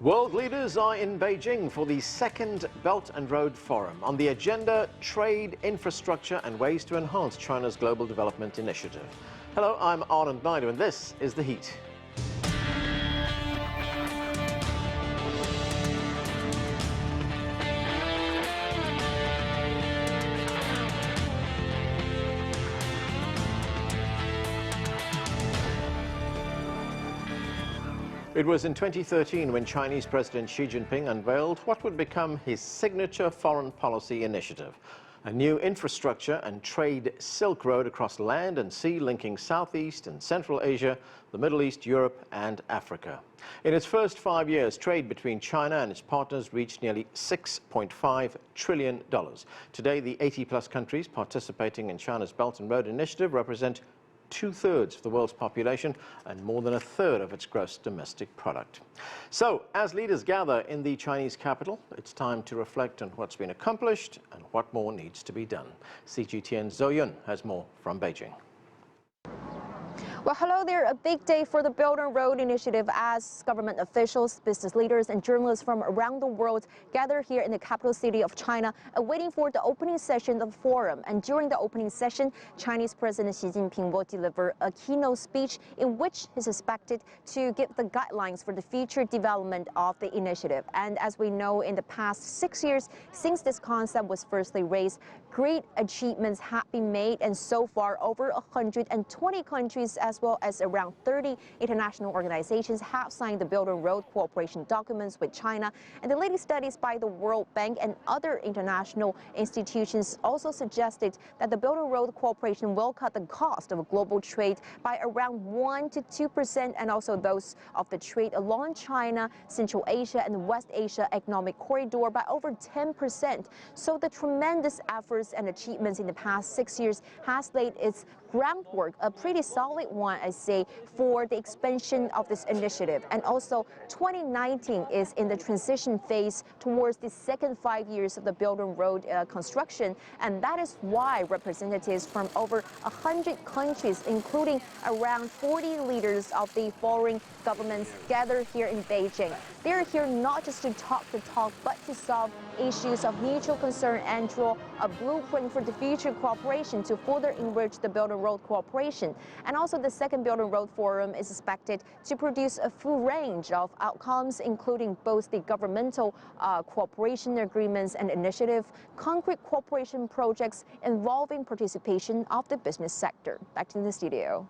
World leaders are in Beijing for the second Belt and Road Forum. On the agenda, trade, infrastructure and ways to enhance China's global development initiative. Hello, I'm Anand Naidu and this is The Heat. It was in 2013 when Chinese President Xi Jinping unveiled what would become his signature foreign policy initiative, a new infrastructure and trade Silk Road across land and sea linking Southeast and Central Asia, the Middle East, Europe and Africa. In its first 5 years, trade between China and its partners reached nearly $6.5 trillion. Today, the 80-plus countries participating in China's Belt and Road Initiative represent two-thirds of the world's population and more than a third of its gross domestic product. So, as leaders gather in the Chinese capital, it's time to reflect on what's been accomplished and what more needs to be done. CGTN's Zou Yun has more from Beijing. Well, hello there. A big day for the Belt and Road Initiative as government officials, business leaders and journalists from around the world gather here in the capital city of China, waiting for the opening session of the forum. And during the opening session, Chinese President Xi Jinping will deliver a keynote speech in which he's expected to give the guidelines for the future development of the initiative. And as we know, in the past 6 years since this concept was firstly raised, great achievements have been made, and so far over 120 countries as well as around 30 international organizations have signed the Belt and Road cooperation documents with China. And the latest studies by the World Bank and other international institutions also suggested that the Belt and Road cooperation will cut the cost of global trade by around 1 to 2%, and also those of the trade along China, Central Asia and West Asia economic corridor by over 10%. So the tremendous efforts and achievements in the past 6 years has laid its groundwork, a pretty solid one, I say, for the expansion of this initiative. And also 2019 is in the transition phase towards the second 5 years of the Belt and Road construction, and that is why representatives from over 100 countries, including around 40 leaders of the foreign governments, gather here in Beijing. They're here not just to talk the talk, but to solve issues of mutual concern and draw a blueprint for the future cooperation to further enrich the Belt and Road cooperation. And also the second Belt and Road Forum is expected to produce a full range of outcomes, including both the governmental cooperation agreements and initiative, concrete cooperation projects involving participation of the business sector. Back to the studio.